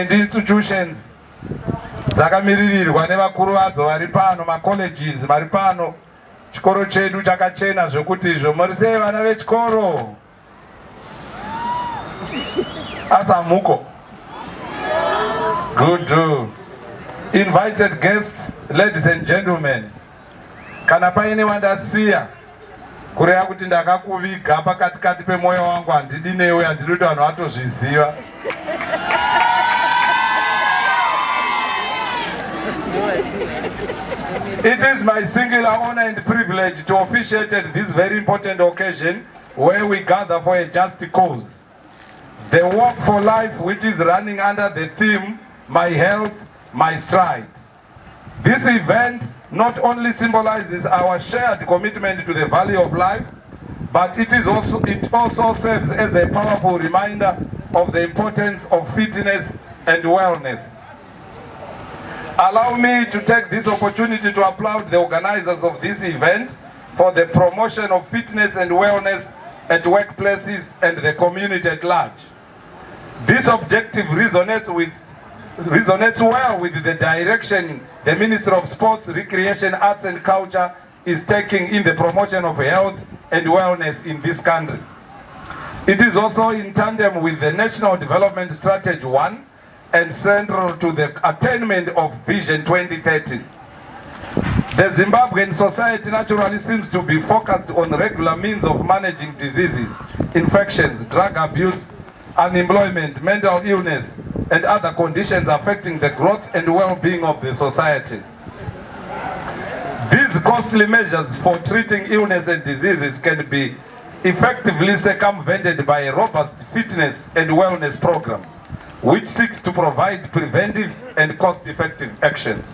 government institutions dzakamirirwa nevakuru vadzo vari pano, macolleges vari pano. Chikoro chedu chakachena zvokuti izvo muri sei vana vechikoro? Asamuko. Good. Invited guests, ladies and gentlemen. Kana paine wandasiya kureva kuti ndakakuviga pakati pemwoyo wangu, handidi newe, handidi kuti vanhu vatozviziva. It is my singular honor and privilege to officiate at this very important occasion where we gather for a just cause. The Walk for Life, which is running under the theme, My Health, My Stride. This event not only symbolizes our shared commitment to the value of life, but it also serves as a powerful reminder of the importance of fitness and wellness. Allow me to take this opportunity to applaud the organizers of this event for the promotion of fitness and wellness at workplaces and the community at large. This objective resonates well with the direction the Ministry of Sports, Recreation, Arts and Culture is taking in the promotion of health and wellness in this country. It is also in tandem with the National Development Strategy 1 and central to the attainment of Vision 2030. The Zimbabwean society naturally seems to be focused on regular means of managing diseases, infections, drug abuse, unemployment, mental illness, and other conditions affecting the growth and well-being of the society. These costly measures for treating illness and diseases can be effectively circumvented by a robust fitness and wellness program, which seeks to provide preventive and cost-effective actions.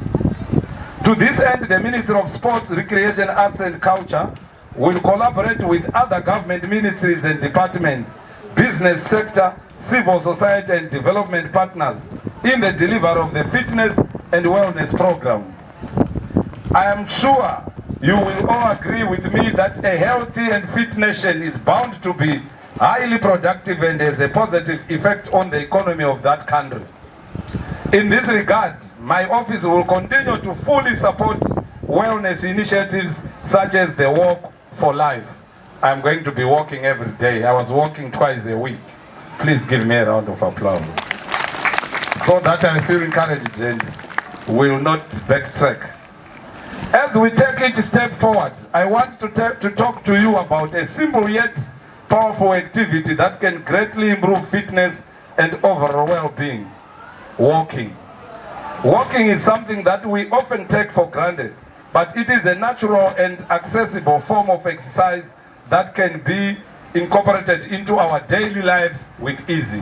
To this end, the Ministry of Sports, Recreation, Arts and Culture will collaborate with other government ministries and departments, business sector, civil society and development partners in the delivery of the fitness and wellness program. I am sure you will all agree with me that a healthy and fit nation is bound to be highly productive and has a positive effect on the economy of that country. In this regard, my office will continue to fully support wellness initiatives such as the Walk for Life. I'm going to be walking every day. I was walking twice a week. Please give me a round of applause so that I feel encouraged and will not backtrack. As we take each step forward, I want to talk to you about a simple yet powerful activity that can greatly improve fitness and overall well-being: walking. Walking is something that we often take for granted, but it is a natural and accessible form of exercise that can be incorporated into our daily lives with ease.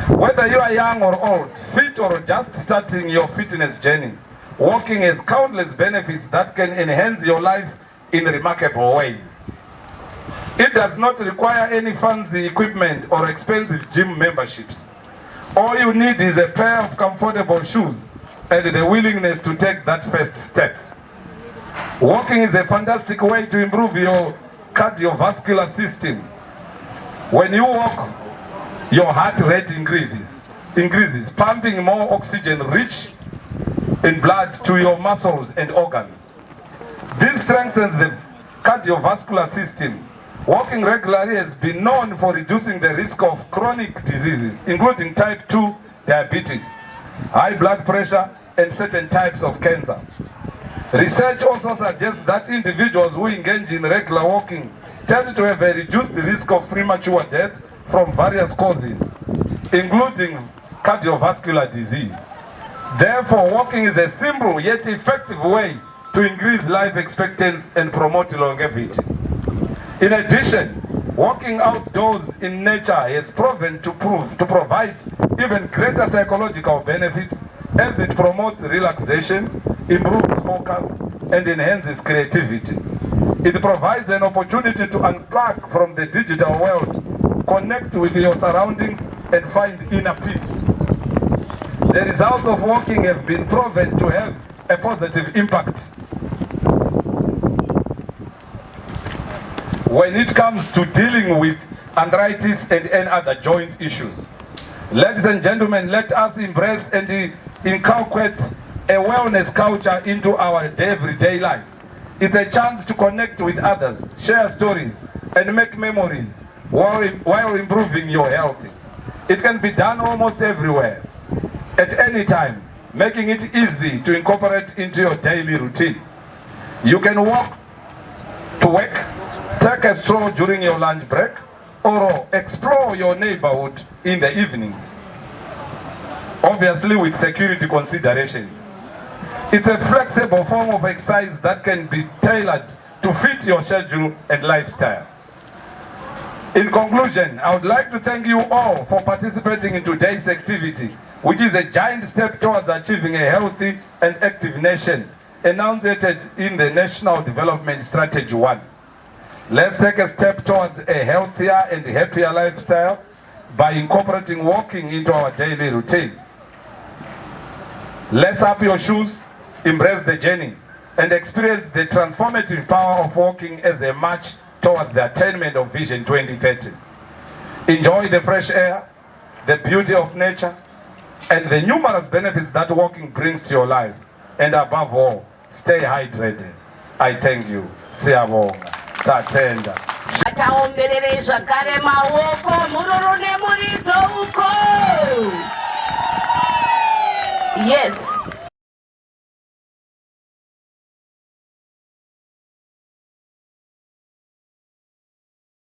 Whether you are young or old, fit or just starting your fitness journey, walking has countless benefits that can enhance your life in remarkable ways. It does not require any fancy equipment or expensive gym memberships. All you need is a pair of comfortable shoes and the willingness to take that first step. Walking is a fantastic way to improve your cardiovascular system. When you walk, your heart rate increases, pumping more oxygen rich in blood to your muscles and organs. This strengthens the cardiovascular system. Walking regularly has been known for reducing the risk of chronic diseases, including type 2 diabetes, high blood pressure, and certain types of cancer. Research also suggests that individuals who engage in regular walking tend to have a reduced risk of premature death from various causes, including cardiovascular disease. Therefore, walking is a simple yet effective way to increase life expectancy and promote longevity. In addition, walking outdoors in nature has proven to provide even greater psychological benefits as it promotes relaxation, improves focus, and enhances creativity. It provides an opportunity to unplug from the digital world, connect with your surroundings, and find inner peace. The results of walking have been proven to have a positive impact when it comes to dealing with arthritis and any other joint issues. Ladies and gentlemen, let us embrace and inculcate a wellness culture into our everyday life. It's a chance to connect with others, share stories, and make memories while improving your health. It can be done almost everywhere, at any time, making it easy to incorporate into your daily routine. You can walk to work, take a stroll during your lunch break, or explore your neighborhood in the evenings. Obviously with security considerations. It's a flexible form of exercise that can be tailored to fit your schedule and lifestyle. In conclusion, I would like to thank you all for participating in today's activity, which is a giant step towards achieving a healthy and active nation, enunciated in the National Development Strategy 1. Let's take a step towards a healthier and happier lifestyle by incorporating walking into our daily routine. Lace up your shoes, embrace the journey, and experience the transformative power of walking as a march towards the attainment of Vision 2030. Enjoy the fresh air, the beauty of nature, and the numerous benefits that walking brings to your life. And above all, stay hydrated. I thank you. Siyabonga. Tatenda. Ataombererezva kare maoko mururu nemuridzo uko. Yes.